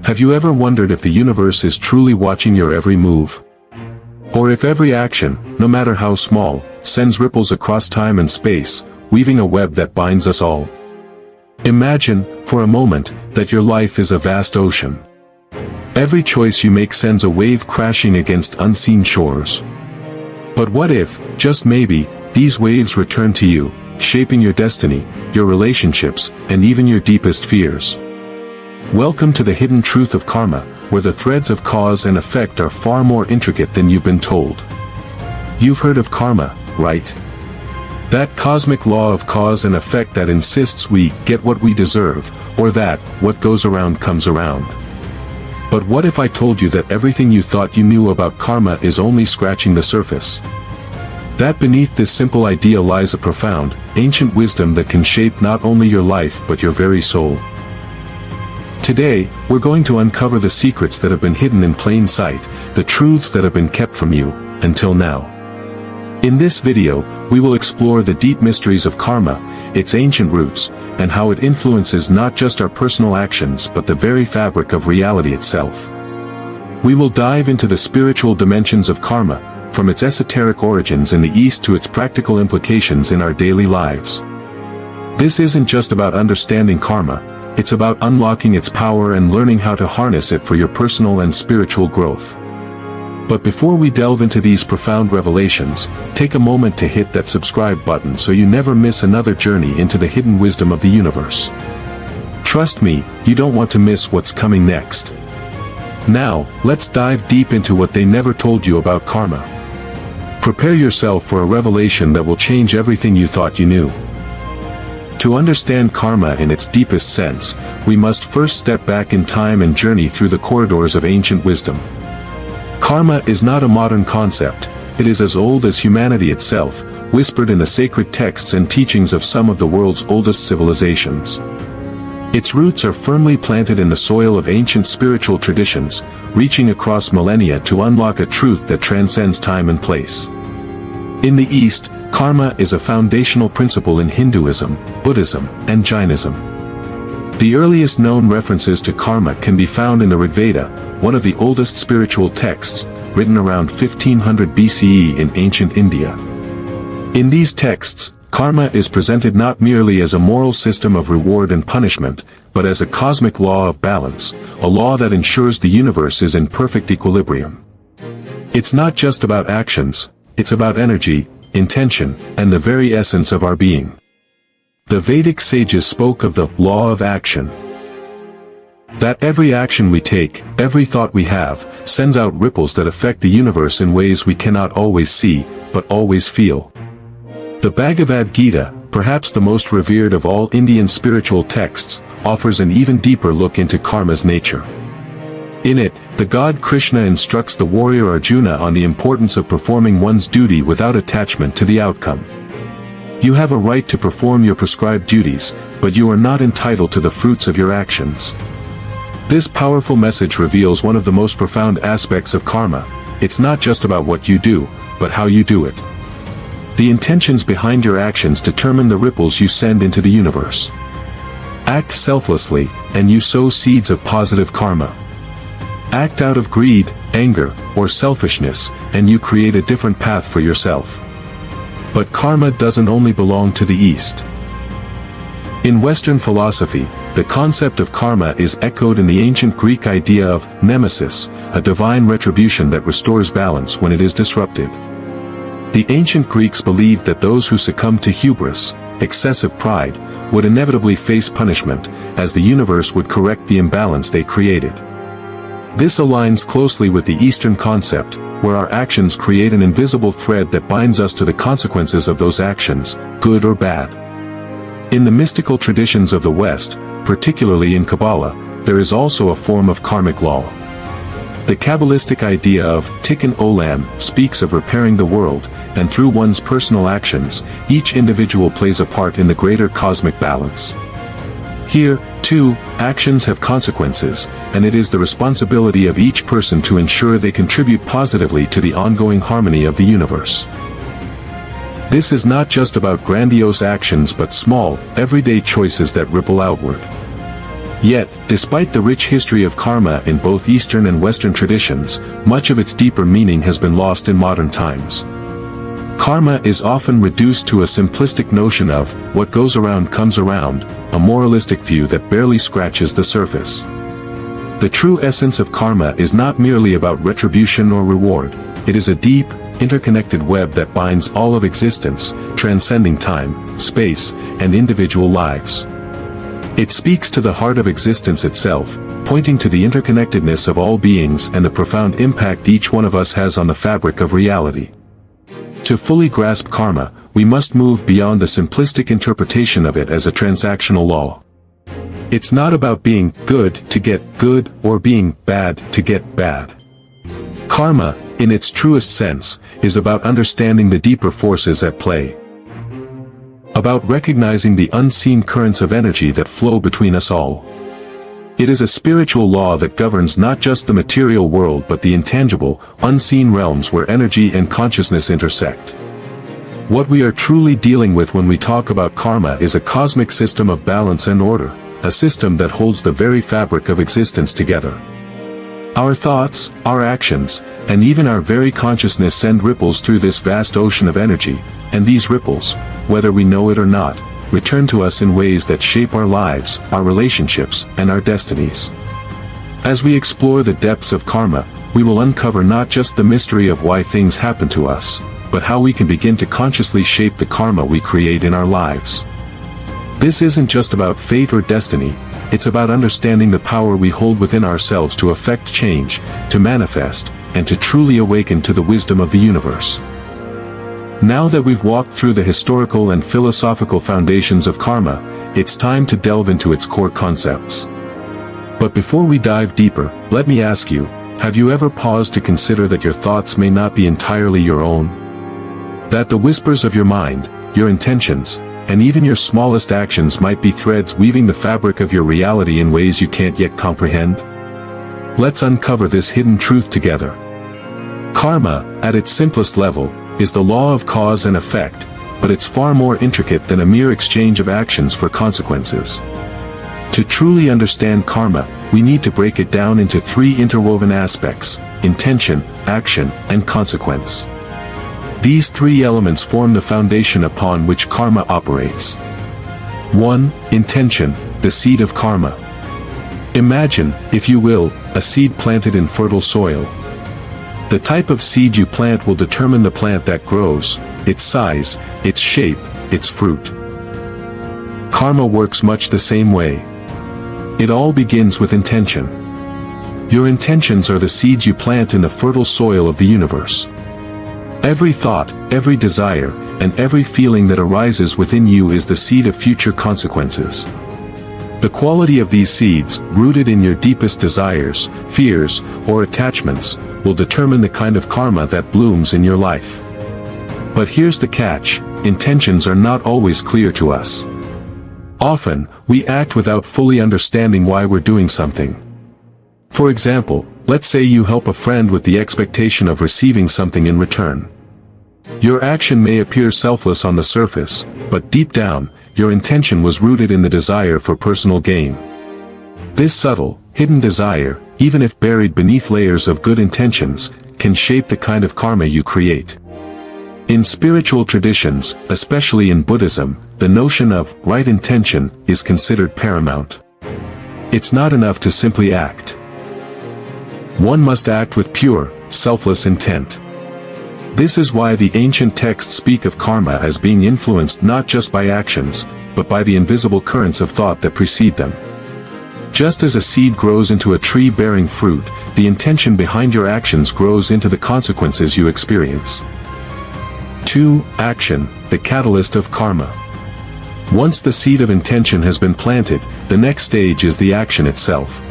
Have you ever wondered if the universe is truly watching your every move? Or if every action, no matter how small, sends ripples across time and space, weaving a web that binds us all? Imagine, for a moment, that your life is a vast ocean. Every choice you make sends a wave crashing against unseen shores. But what if, just maybe, these waves return to you, shaping your destiny, your relationships, and even your deepest fears? Welcome to the hidden truth of karma, where the threads of cause and effect are far more intricate than you've been told. You've heard of karma, right? That cosmic law of cause and effect that insists we get what we deserve, or that what goes around comes around. But what if I told you that everything you thought you knew about karma is only scratching the surface? That beneath this simple idea lies a profound, ancient wisdom that can shape not only your life but your very soul. Today, we're going to uncover the secrets that have been hidden in plain sight, the truths that have been kept from you, until now. In this video, we will explore the deep mysteries of karma, its ancient roots, and how it influences not just our personal actions but the very fabric of reality itself. We will dive into the spiritual dimensions of karma, from its esoteric origins in the East to its practical implications in our daily lives. This isn't just about understanding karma, it's about unlocking its power and learning how to harness it for your personal and spiritual growth. But before we delve into these profound revelations, take a moment to hit that subscribe button so you never miss another journey into the hidden wisdom of the universe. Trust me, you don't want to miss what's coming next. Now, let's dive deep into what they never told you about karma. Prepare yourself for a revelation that will change everything you thought you knew. To understand karma in its deepest sense, we must first step back in time and journey through the corridors of ancient wisdom. Karma is not a modern concept, it is as old as humanity itself, whispered in the sacred texts and teachings of some of the world's oldest civilizations. Its roots are firmly planted in the soil of ancient spiritual traditions, reaching across millennia to unlock a truth that transcends time and place. In the East, karma is a foundational principle in Hinduism, Buddhism, and Jainism. The earliest known references to karma can be found in the Rig Veda, one of the oldest spiritual texts, written around 1500 BCE in ancient India. In these texts, karma is presented not merely as a moral system of reward and punishment, but as a cosmic law of balance, a law that ensures the universe is in perfect equilibrium. It's not just about actions, it's about energy, intention, and the very essence of our being. The Vedic sages spoke of the law of action. That every action we take, every thought we have, sends out ripples that affect the universe in ways we cannot always see, but always feel. The Bhagavad Gita, perhaps the most revered of all Indian spiritual texts, offers an even deeper look into karma's nature. In it, the god Krishna instructs the warrior Arjuna on the importance of performing one's duty without attachment to the outcome. You have a right to perform your prescribed duties, but you are not entitled to the fruits of your actions. This powerful message reveals one of the most profound aspects of karma. It's not just about what you do, but how you do it. The intentions behind your actions determine the ripples you send into the universe. Act selflessly, and you sow seeds of positive karma. Act out of greed, anger, or selfishness, and you create a different path for yourself. But karma doesn't only belong to the East. In Western philosophy, the concept of karma is echoed in the ancient Greek idea of nemesis, a divine retribution that restores balance when it is disrupted. The ancient Greeks believed that those who succumbed to hubris, excessive pride, would inevitably face punishment, as the universe would correct the imbalance they created. This aligns closely with the Eastern concept, where our actions create an invisible thread that binds us to the consequences of those actions, good or bad. In the mystical traditions of the West, particularly in Kabbalah, there is also a form of karmic law. The Kabbalistic idea of tikkun olam speaks of repairing the world, and through one's personal actions, each individual plays a part in the greater cosmic balance. Here, too, actions have consequences, and it is the responsibility of each person to ensure they contribute positively to the ongoing harmony of the universe. This is not just about grandiose actions but small, everyday choices that ripple outward. Yet, despite the rich history of karma in both Eastern and Western traditions, much of its deeper meaning has been lost in modern times. Karma is often reduced to a simplistic notion of, what goes around comes around, a moralistic view that barely scratches the surface. The true essence of karma is not merely about retribution or reward, it is a deep, interconnected web that binds all of existence, transcending time, space, and individual lives. It speaks to the heart of existence itself, pointing to the interconnectedness of all beings and the profound impact each one of us has on the fabric of reality. To fully grasp karma, we must move beyond the simplistic interpretation of it as a transactional law. It's not about being good to get good or being bad to get bad. Karma, in its truest sense, is about understanding the deeper forces at play. About recognizing the unseen currents of energy that flow between us all. It is a spiritual law that governs not just the material world but the intangible, unseen realms where energy and consciousness intersect. What we are truly dealing with when we talk about karma is a cosmic system of balance and order, a system that holds the very fabric of existence together. Our thoughts, our actions, and even our very consciousness send ripples through this vast ocean of energy, and these ripples, whether we know it or not, return to us in ways that shape our lives, our relationships, and our destinies. As we explore the depths of karma, we will uncover not just the mystery of why things happen to us, but how we can begin to consciously shape the karma we create in our lives. This isn't just about fate or destiny, it's about understanding the power we hold within ourselves to affect change, to manifest, and to truly awaken to the wisdom of the universe. Now that we've walked through the historical and philosophical foundations of karma, it's time to delve into its core concepts. But before we dive deeper, let me ask you, have you ever paused to consider that your thoughts may not be entirely your own? That the whispers of your mind, your intentions, and even your smallest actions might be threads weaving the fabric of your reality in ways you can't yet comprehend? Let's uncover this hidden truth together. Karma, at its simplest level, is the law of cause and effect, but it's far more intricate than a mere exchange of actions for consequences. To truly understand karma, we need to break it down into three interwoven aspects: intention, action, and consequence. These three elements form the foundation upon which karma operates. 1. Intention, the seed of karma. Imagine, if you will, a seed planted in fertile soil. The type of seed you plant will determine the plant that grows, its size, its shape, its fruit. Karma works much the same way. It all begins with intention. Your intentions are the seeds you plant in the fertile soil of the universe. Every thought, every desire, and every feeling that arises within you is the seed of future consequences. The quality of these seeds, rooted in your deepest desires, fears, or attachments, will determine the kind of karma that blooms in your life. But here's the catch: intentions are not always clear to us. Often, we act without fully understanding why we're doing something. For example, let's say you help a friend with the expectation of receiving something in return. Your action may appear selfless on the surface, but deep down, your intention was rooted in the desire for personal gain. This subtle, hidden desire, even if buried beneath layers of good intentions, can shape the kind of karma you create. In spiritual traditions, especially in Buddhism, the notion of right intention is considered paramount. It's not enough to simply act. One must act with pure, selfless intent. This is why the ancient texts speak of karma as being influenced not just by actions, but by the invisible currents of thought that precede them. Just as a seed grows into a tree bearing fruit, the intention behind your actions grows into the consequences you experience. 2. Action, the catalyst of karma. Once the seed of intention has been planted, the next stage is the action itself.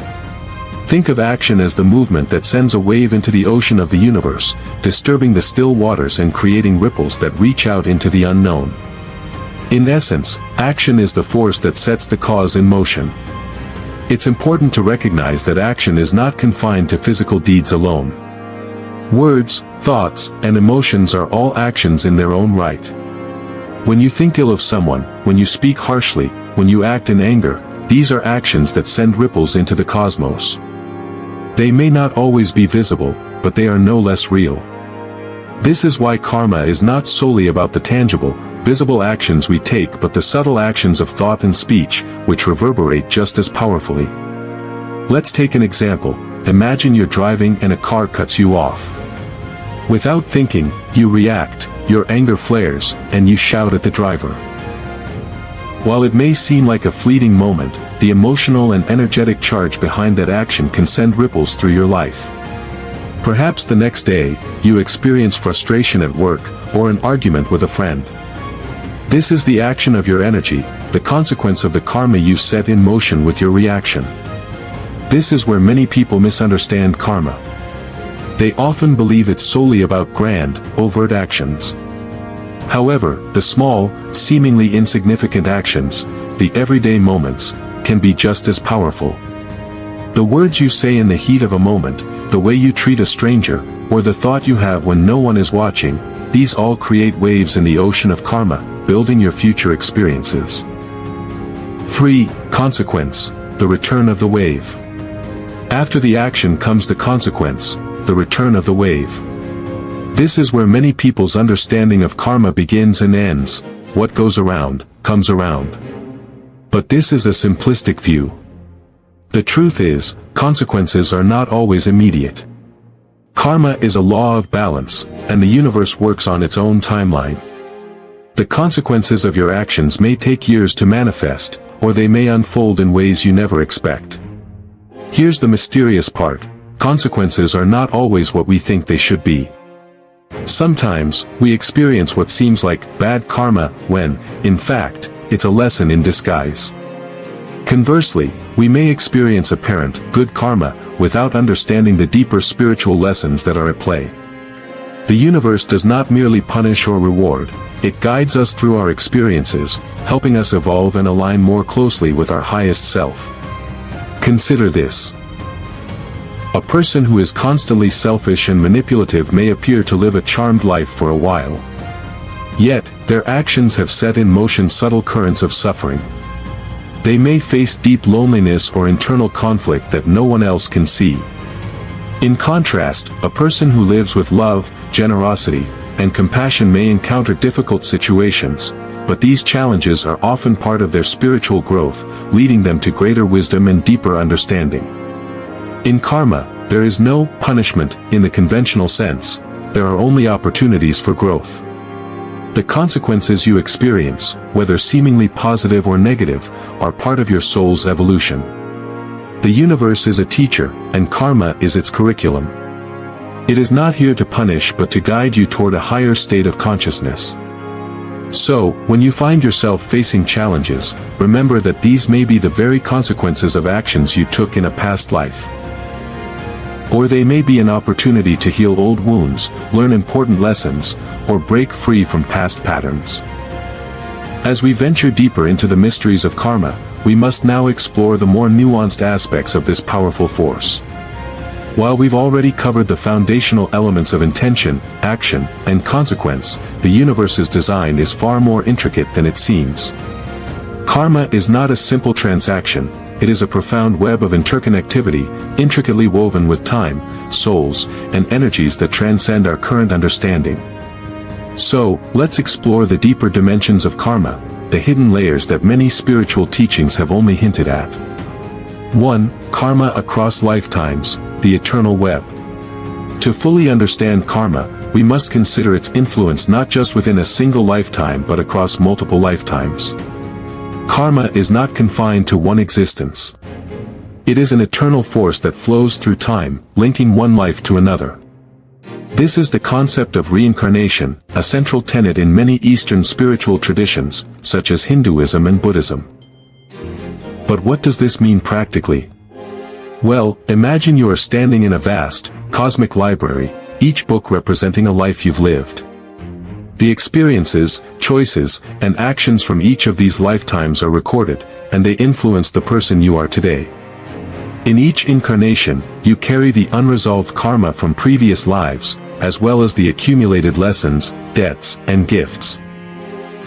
Think of action as the movement that sends a wave into the ocean of the universe, disturbing the still waters and creating ripples that reach out into the unknown. In essence, action is the force that sets the cause in motion. It's important to recognize that action is not confined to physical deeds alone. Words, thoughts, and emotions are all actions in their own right. When you think ill of someone, when you speak harshly, when you act in anger, these are actions that send ripples into the cosmos. They may not always be visible, but they are no less real. This is why karma is not solely about the tangible, visible actions we take but the subtle actions of thought and speech, which reverberate just as powerfully. Let's take an example. Imagine you're driving and a car cuts you off. Without thinking, you react, your anger flares, and you shout at the driver. While it may seem like a fleeting moment, the emotional and energetic charge behind that action can send ripples through your life. Perhaps the next day, you experience frustration at work, or an argument with a friend. This is the action of your energy, the consequence of the karma you set in motion with your reaction. This is where many people misunderstand karma. They often believe it's solely about grand, overt actions. However, the small, seemingly insignificant actions, the everyday moments, can be just as powerful. The words you say in the heat of a moment, the way you treat a stranger, or the thought you have when no one is watching, these all create waves in the ocean of karma, building your future experiences. 3. Consequence, the return of the wave. After the action comes the consequence, the return of the wave. This is where many people's understanding of karma begins and ends. What goes around, comes around. But this is a simplistic view. The truth is, consequences are not always immediate. Karma is a law of balance, and the universe works on its own timeline. The consequences of your actions may take years to manifest, or they may unfold in ways you never expect. Here's the mysterious part: consequences are not always what we think they should be. Sometimes, we experience what seems like bad karma when, in fact, it's a lesson in disguise. Conversely, we may experience apparent good karma without understanding the deeper spiritual lessons that are at play. The universe does not merely punish or reward, it guides us through our experiences, helping us evolve and align more closely with our highest self. Consider this. A person who is constantly selfish and manipulative may appear to live a charmed life for a while. Yet, their actions have set in motion subtle currents of suffering. They may face deep loneliness or internal conflict that no one else can see. In contrast, a person who lives with love, generosity, and compassion may encounter difficult situations, but these challenges are often part of their spiritual growth, leading them to greater wisdom and deeper understanding. In karma, there is no punishment in the conventional sense, there are only opportunities for growth. The consequences you experience, whether seemingly positive or negative, are part of your soul's evolution. The universe is a teacher, and karma is its curriculum. It is not here to punish but to guide you toward a higher state of consciousness. So, when you find yourself facing challenges, remember that these may be the very consequences of actions you took in a past life. Or they may be an opportunity to heal old wounds, learn important lessons, or break free from past patterns. As we venture deeper into the mysteries of karma, we must now explore the more nuanced aspects of this powerful force. While we've already covered the foundational elements of intention, action, and consequence, the universe's design is far more intricate than it seems. Karma is not a simple transaction, it is a profound web of interconnectivity, intricately woven with time, souls, and energies that transcend our current understanding. So, let's explore the deeper dimensions of karma, the hidden layers that many spiritual teachings have only hinted at. 1. Karma across lifetimes, the eternal web. To fully understand karma, we must consider its influence not just within a single lifetime but across multiple lifetimes. Karma is not confined to one existence. It is an eternal force that flows through time, linking one life to another. This is the concept of reincarnation, a central tenet in many Eastern spiritual traditions, such as Hinduism and Buddhism. But what does this mean practically? Well, imagine you are standing in a vast, cosmic library, each book representing a life you've lived. The experiences, choices, and actions from each of these lifetimes are recorded, and they influence the person you are today. In each incarnation, you carry the unresolved karma from previous lives, as well as the accumulated lessons, debts, and gifts.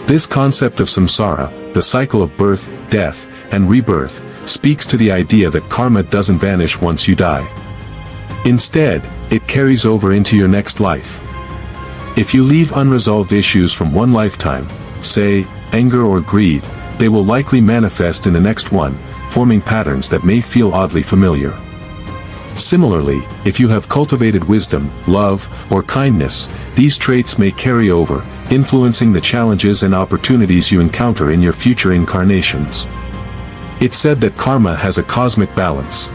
This concept of samsara, the cycle of birth, death, and rebirth, speaks to the idea that karma doesn't vanish once you die. Instead, it carries over into your next life. If you leave unresolved issues from one lifetime, say, anger or greed, they will likely manifest in the next one, forming patterns that may feel oddly familiar. Similarly, if you have cultivated wisdom, love, or kindness, these traits may carry over, influencing the challenges and opportunities you encounter in your future incarnations. It's said that karma has a cosmic balance.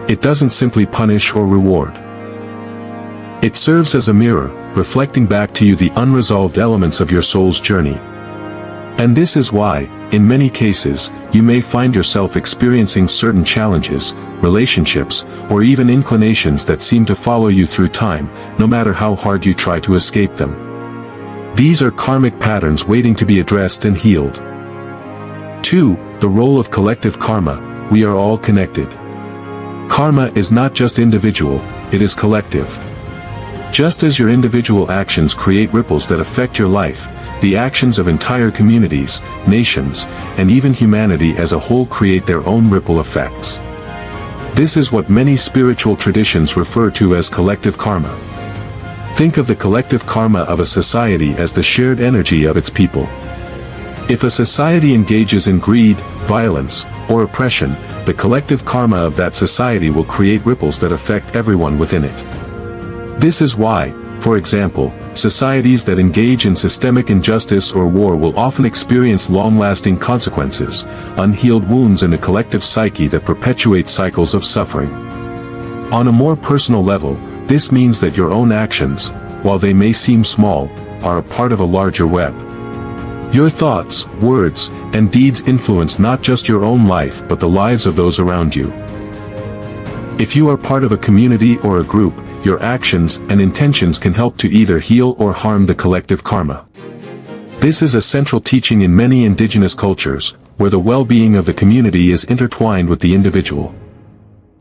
It doesn't simply punish or reward. It serves as a mirror, reflecting back to you the unresolved elements of your soul's journey. And this is why, in many cases, you may find yourself experiencing certain challenges, relationships, or even inclinations that seem to follow you through time, no matter how hard you try to escape them. These are karmic patterns waiting to be addressed and healed. 2. The role of collective karma. We are all connected. Karma is not just individual, it is collective. Just as your individual actions create ripples that affect your life, the actions of entire communities, nations, and even humanity as a whole create their own ripple effects. This is what many spiritual traditions refer to as collective karma. Think of the collective karma of a society as the shared energy of its people. If a society engages in greed, violence, or oppression, the collective karma of that society will create ripples that affect everyone within it. This is why, for example, societies that engage in systemic injustice or war will often experience long-lasting consequences, unhealed wounds in a collective psyche that perpetuate cycles of suffering. On a more personal level, this means that your own actions, while they may seem small, are a part of a larger web. Your thoughts, words, and deeds influence not just your own life but the lives of those around you. If you are part of a community or a group, your actions and intentions can help to either heal or harm the collective karma. This is a central teaching in many indigenous cultures, where the well-being of the community is intertwined with the individual.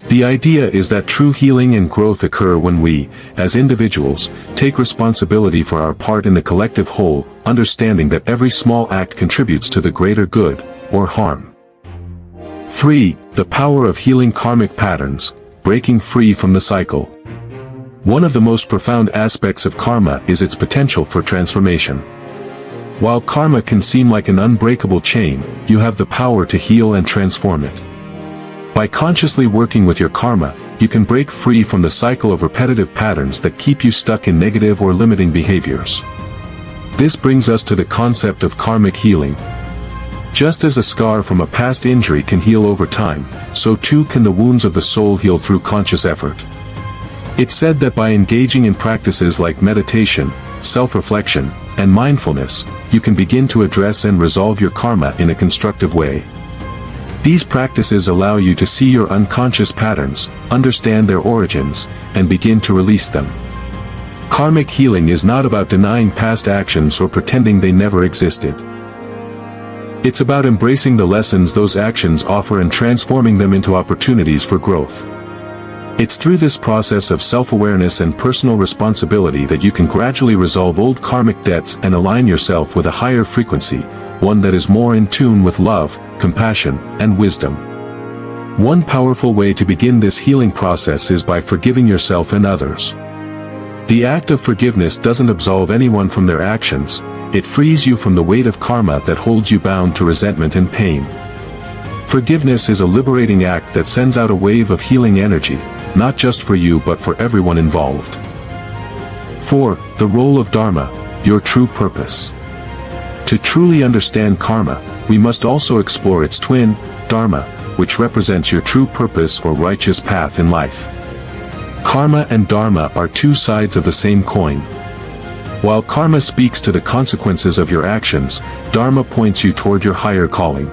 The idea is that true healing and growth occur when we, as individuals, take responsibility for our part in the collective whole, understanding that every small act contributes to the greater good, or harm. 3. The power of healing karmic patterns, breaking free from the cycle. One of the most profound aspects of karma is its potential for transformation. While karma can seem like an unbreakable chain, you have the power to heal and transform it. By consciously working with your karma, you can break free from the cycle of repetitive patterns that keep you stuck in negative or limiting behaviors. This brings us to the concept of karmic healing. Just as a scar from a past injury can heal over time, so too can the wounds of the soul heal through conscious effort. It's said that by engaging in practices like meditation, self-reflection, and mindfulness, you can begin to address and resolve your karma in a constructive way. These practices allow you to see your unconscious patterns, understand their origins, and begin to release them. Karmic healing is not about denying past actions or pretending they never existed. It's about embracing the lessons those actions offer and transforming them into opportunities for growth. It's through this process of self-awareness and personal responsibility that you can gradually resolve old karmic debts and align yourself with a higher frequency, one that is more in tune with love, compassion, and wisdom. One powerful way to begin this healing process is by forgiving yourself and others. The act of forgiveness doesn't absolve anyone from their actions, it frees you from the weight of karma that holds you bound to resentment and pain. Forgiveness is a liberating act that sends out a wave of healing energy, not just for you but for everyone involved. 4. The role of Dharma, your true purpose. To truly understand karma, we must also explore its twin, Dharma, which represents your true purpose or righteous path in life. Karma and Dharma are two sides of the same coin. While karma speaks to the consequences of your actions, Dharma points you toward your higher calling.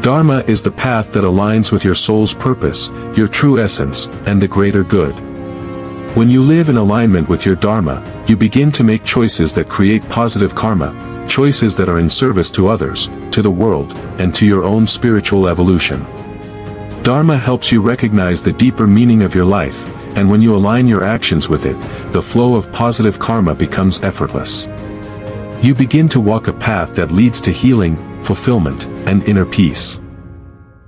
Dharma is the path that aligns with your soul's purpose, your true essence, and the greater good. When you live in alignment with your Dharma, you begin to make choices that create positive karma, choices that are in service to others, to the world, and to your own spiritual evolution. Dharma helps you recognize the deeper meaning of your life, and when you align your actions with it, the flow of positive karma becomes effortless. You begin to walk a path that leads to healing, fulfillment, and inner peace.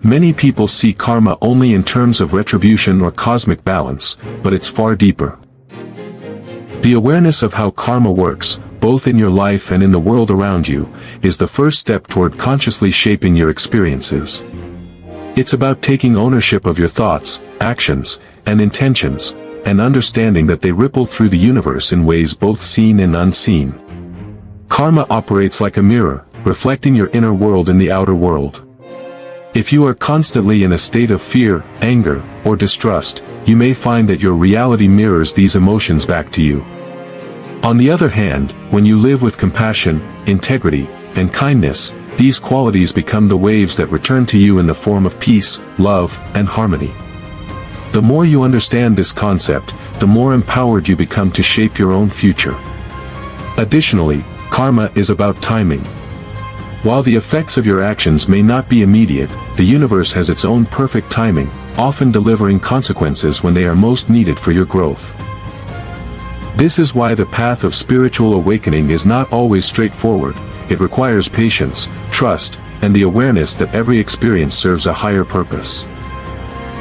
Many people see karma only in terms of retribution or cosmic balance, but it's far deeper. The awareness of how karma works, both in your life and in the world around you, is the first step toward consciously shaping your experiences. It's about taking ownership of your thoughts, actions, and intentions, and understanding that they ripple through the universe in ways both seen and unseen. Karma operates like a mirror, reflecting your inner world in the outer world. If you are constantly in a state of fear, anger, or distrust, you may find that your reality mirrors these emotions back to you. On the other hand, when you live with compassion, integrity, and kindness, these qualities become the waves that return to you in the form of peace, love, and harmony. The more you understand this concept, the more empowered you become to shape your own future. Additionally, karma is about timing. While the effects of your actions may not be immediate, the universe has its own perfect timing, often delivering consequences when they are most needed for your growth. This is why the path of spiritual awakening is not always straightforward. It requires patience, trust, and the awareness that every experience serves a higher purpose.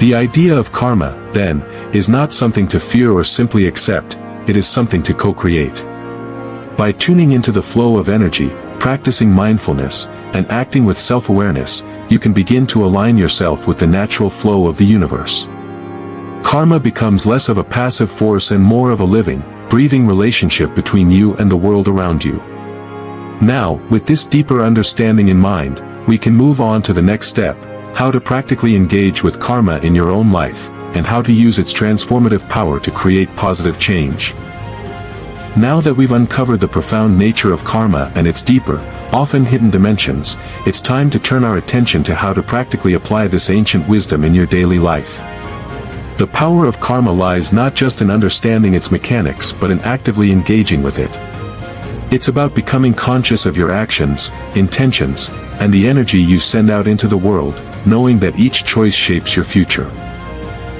The idea of karma, then, is not something to fear or simply accept, it is something to co-create. By tuning into the flow of energy, practicing mindfulness, and acting with self-awareness, you can begin to align yourself with the natural flow of the universe. Karma becomes less of a passive force and more of a living, breathing relationship between you and the world around you. Now, with this deeper understanding in mind, we can move on to the next step: how to practically engage with karma in your own life, and how to use its transformative power to create positive change. Now that we've uncovered the profound nature of karma and its deeper, often hidden dimensions, it's time to turn our attention to how to practically apply this ancient wisdom in your daily life. The power of karma lies not just in understanding its mechanics but in actively engaging with it. It's about becoming conscious of your actions, intentions, and the energy you send out into the world, knowing that each choice shapes your future.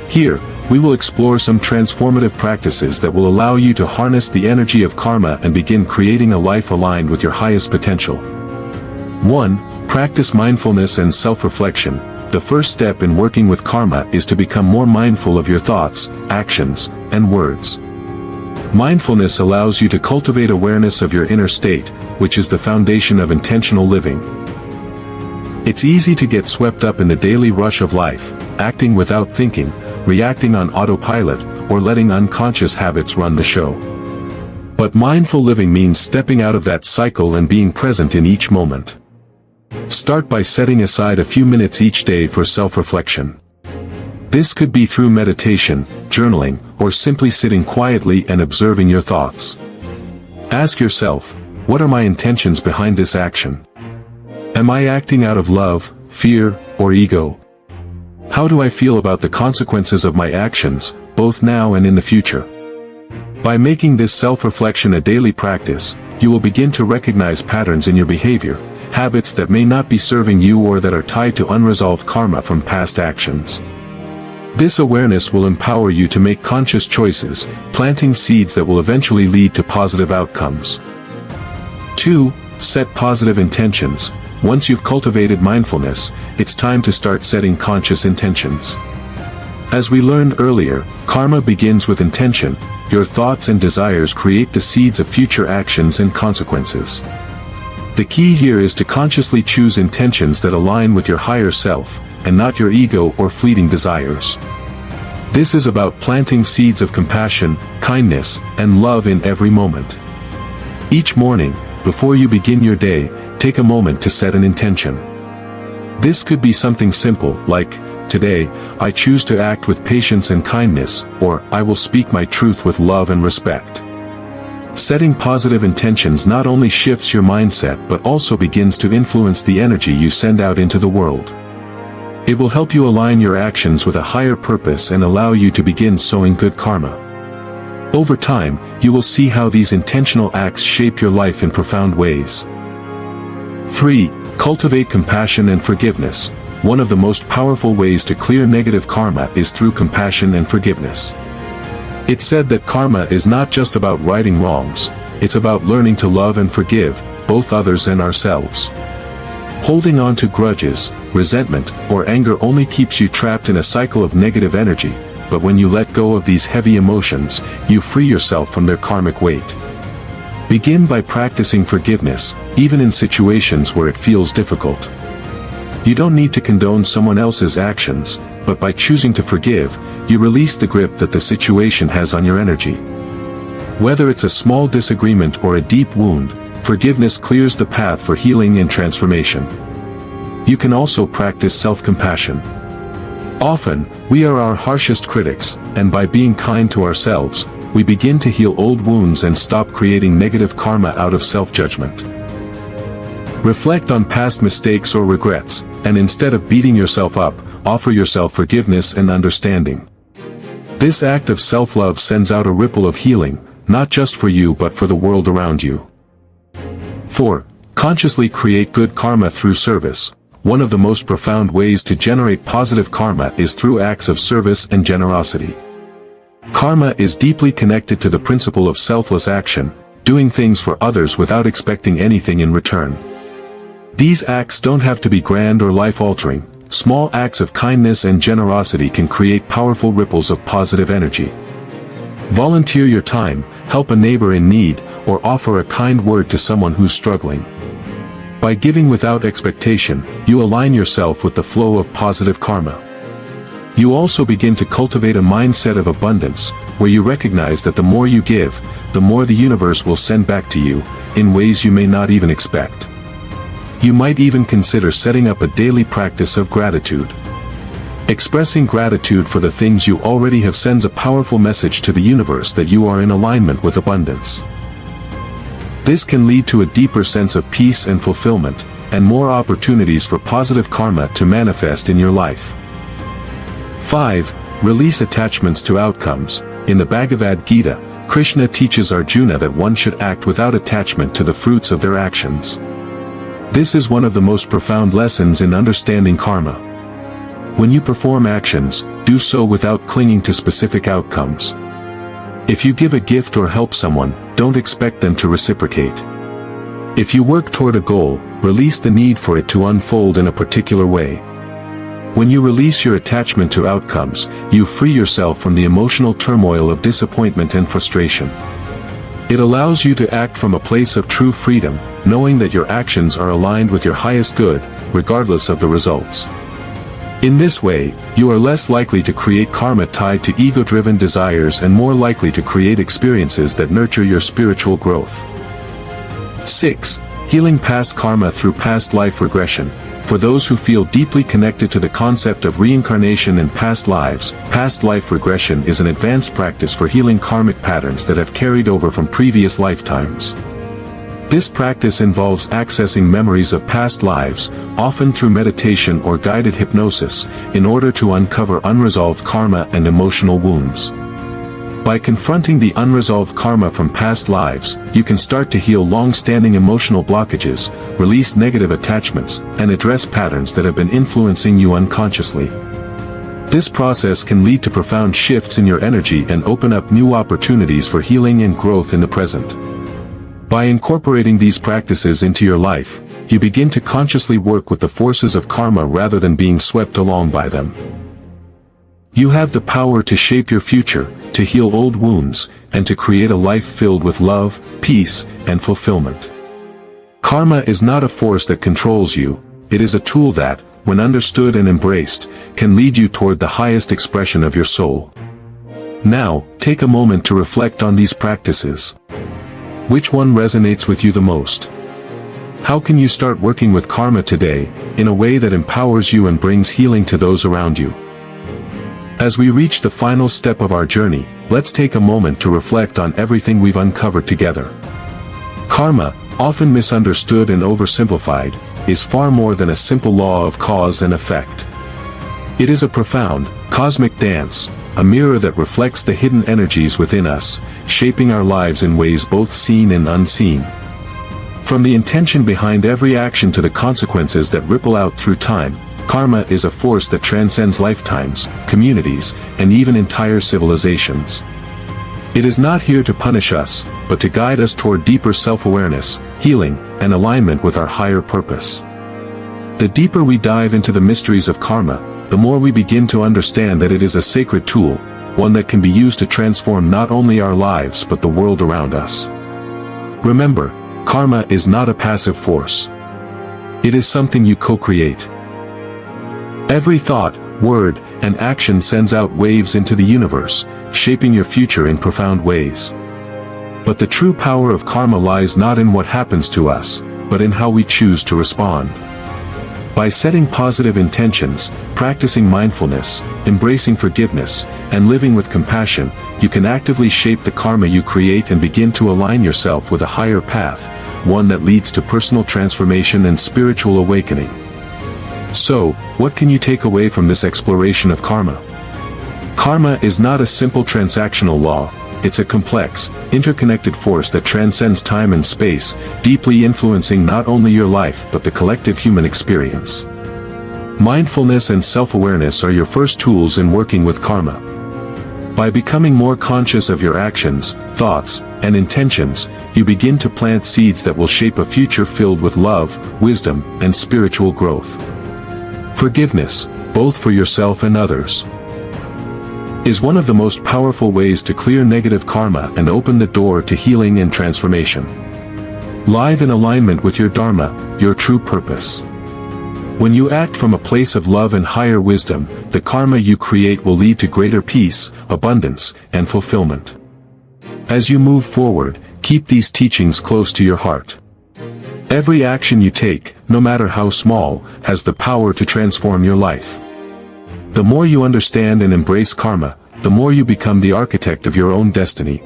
Here, we will explore some transformative practices that will allow you to harness the energy of karma and begin creating a life aligned with your highest potential. 1. Practice mindfulness and self-reflection. The first step in working with karma is to become more mindful of your thoughts, actions, and words. Mindfulness allows you to cultivate awareness of your inner state, which is the foundation of intentional living. It's easy to get swept up in the daily rush of life, acting without thinking, reacting on autopilot, or letting unconscious habits run the show. But mindful living means stepping out of that cycle and being present in each moment. Start by setting aside a few minutes each day for self-reflection. This could be through meditation, journaling, or simply sitting quietly and observing your thoughts. Ask yourself, what are my intentions behind this action? Am I acting out of love, fear, or ego? How do I feel about the consequences of my actions, both now and in the future? By making this self-reflection a daily practice, you will begin to recognize patterns in your behavior, habits that may not be serving you or that are tied to unresolved karma from past actions. This awareness will empower you to make conscious choices, planting seeds that will eventually lead to positive outcomes. 2. Set positive intentions. Once you've cultivated mindfulness, it's time to start setting conscious intentions. As we learned earlier, karma begins with intention. Your thoughts and desires create the seeds of future actions and consequences. The key here is to consciously choose intentions that align with your higher self, and not your ego or fleeting desires. This is about planting seeds of compassion, kindness, and love in every moment. Each morning, before you begin your day, take a moment to set an intention. This could be something simple, like, today, I choose to act with patience and kindness, or I will speak my truth with love and respect. Setting positive intentions not only shifts your mindset but also begins to influence the energy you send out into the world. It will help you align your actions with a higher purpose and allow you to begin sowing good karma. Over time, you will see how these intentional acts shape your life in profound ways. 3. Cultivate compassion and forgiveness. One of the most powerful ways to clear negative karma is through compassion and forgiveness. It's said that karma is not just about righting wrongs, it's about learning to love and forgive, both others and ourselves. Holding on to grudges, resentment, or anger only keeps you trapped in a cycle of negative energy, but when you let go of these heavy emotions, you free yourself from their karmic weight. Begin by practicing forgiveness, even in situations where it feels difficult. You don't need to condone someone else's actions, but by choosing to forgive, you release the grip that the situation has on your energy. Whether it's a small disagreement or a deep wound, forgiveness clears the path for healing and transformation. You can also practice self-compassion. Often, we are our harshest critics, and by being kind to ourselves, we begin to heal old wounds and stop creating negative karma out of self-judgment. Reflect on past mistakes or regrets, and instead of beating yourself up, offer yourself forgiveness and understanding. This act of self-love sends out a ripple of healing, not just for you but for the world around you. 4. Consciously create good karma through service. One of the most profound ways to generate positive karma is through acts of service and generosity. Karma is deeply connected to the principle of selfless action, doing things for others without expecting anything in return. These acts don't have to be grand or life-altering. Small acts of kindness and generosity can create powerful ripples of positive energy. Volunteer your time, help a neighbor in need, or offer a kind word to someone who's struggling. By giving without expectation, you align yourself with the flow of positive karma. You also begin to cultivate a mindset of abundance, where you recognize that the more you give, the more the universe will send back to you, in ways you may not even expect. You might even consider setting up a daily practice of gratitude. Expressing gratitude for the things you already have sends a powerful message to the universe that you are in alignment with abundance. This can lead to a deeper sense of peace and fulfillment, and more opportunities for positive karma to manifest in your life. 5. Release attachments to outcomes. In the Bhagavad Gita, Krishna teaches Arjuna that one should act without attachment to the fruits of their actions. This is one of the most profound lessons in understanding karma. When you perform actions, do so without clinging to specific outcomes. If you give a gift or help someone, don't expect them to reciprocate. If you work toward a goal, release the need for it to unfold in a particular way. When you release your attachment to outcomes, you free yourself from the emotional turmoil of disappointment and frustration. It allows you to act from a place of true freedom, knowing that your actions are aligned with your highest good, regardless of the results. In this way, you are less likely to create karma tied to ego-driven desires and more likely to create experiences that nurture your spiritual growth. 6. Healing past karma through past life regression. For those who feel deeply connected to the concept of reincarnation and past lives, past life regression is an advanced practice for healing karmic patterns that have carried over from previous lifetimes. This practice involves accessing memories of past lives, often through meditation or guided hypnosis, in order to uncover unresolved karma and emotional wounds. By confronting the unresolved karma from past lives, you can start to heal long-standing emotional blockages, release negative attachments, and address patterns that have been influencing you unconsciously. This process can lead to profound shifts in your energy and open up new opportunities for healing and growth in the present. By incorporating these practices into your life, you begin to consciously work with the forces of karma rather than being swept along by them. You have the power to shape your future, to heal old wounds, and to create a life filled with love, peace, and fulfillment. Karma is not a force that controls you, it is a tool that, when understood and embraced, can lead you toward the highest expression of your soul. Now, take a moment to reflect on these practices. Which one resonates with you the most? How can you start working with karma today, in a way that empowers you and brings healing to those around you? As we reach the final step of our journey, let's take a moment to reflect on everything we've uncovered together. Karma, often misunderstood and oversimplified, is far more than a simple law of cause and effect. It is a profound, cosmic dance, a mirror that reflects the hidden energies within us, shaping our lives in ways both seen and unseen. From the intention behind every action to the consequences that ripple out through time, karma is a force that transcends lifetimes, communities, and even entire civilizations. It is not here to punish us, but to guide us toward deeper self-awareness, healing, and alignment with our higher purpose. The deeper we dive into the mysteries of karma, the more we begin to understand that it is a sacred tool, one that can be used to transform not only our lives but the world around us. Remember, karma is not a passive force. It is something you co-create. Every thought, word, and action sends out waves into the universe, shaping your future in profound ways. But the true power of karma lies not in what happens to us, but in how we choose to respond. By setting positive intentions, practicing mindfulness, embracing forgiveness, and living with compassion, you can actively shape the karma you create and begin to align yourself with a higher path, one that leads to personal transformation and spiritual awakening. So, what can you take away from this exploration of karma? Karma is not a simple transactional law, it's a complex, interconnected force that transcends time and space, deeply influencing not only your life but the collective human experience. Mindfulness and self-awareness are your first tools in working with karma. By becoming more conscious of your actions, thoughts, and intentions, you begin to plant seeds that will shape a future filled with love, wisdom, and spiritual growth. Forgiveness, both for yourself and others, is one of the most powerful ways to clear negative karma and open the door to healing and transformation. Live in alignment with your dharma, your true purpose. When you act from a place of love and higher wisdom, the karma you create will lead to greater peace, abundance, and fulfillment. As you move forward, keep these teachings close to your heart. Every action you take, no matter how small, has the power to transform your life. The more you understand and embrace karma, the more you become the architect of your own destiny.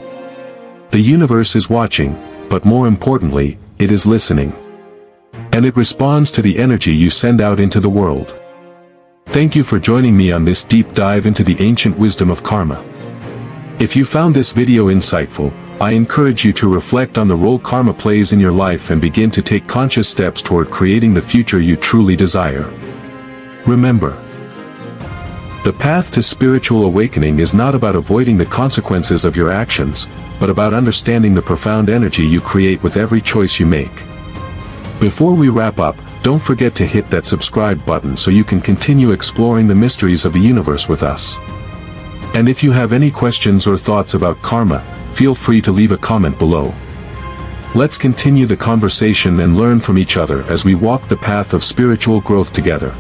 The universe is watching, but more importantly, it is listening. And it responds to the energy you send out into the world. Thank you for joining me on this deep dive into the ancient wisdom of karma. If you found this video insightful, I encourage you to reflect on the role karma plays in your life and begin to take conscious steps toward creating the future you truly desire. Remember, the path to spiritual awakening is not about avoiding the consequences of your actions, but about understanding the profound energy you create with every choice you make. Before we wrap up, don't forget to hit that subscribe button so you can continue exploring the mysteries of the universe with us. And if you have any questions or thoughts about karma, feel free to leave a comment below. Let's continue the conversation and learn from each other as we walk the path of spiritual growth together.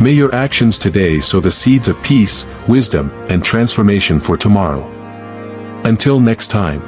May your actions today sow the seeds of peace, wisdom, and transformation for tomorrow. Until next time.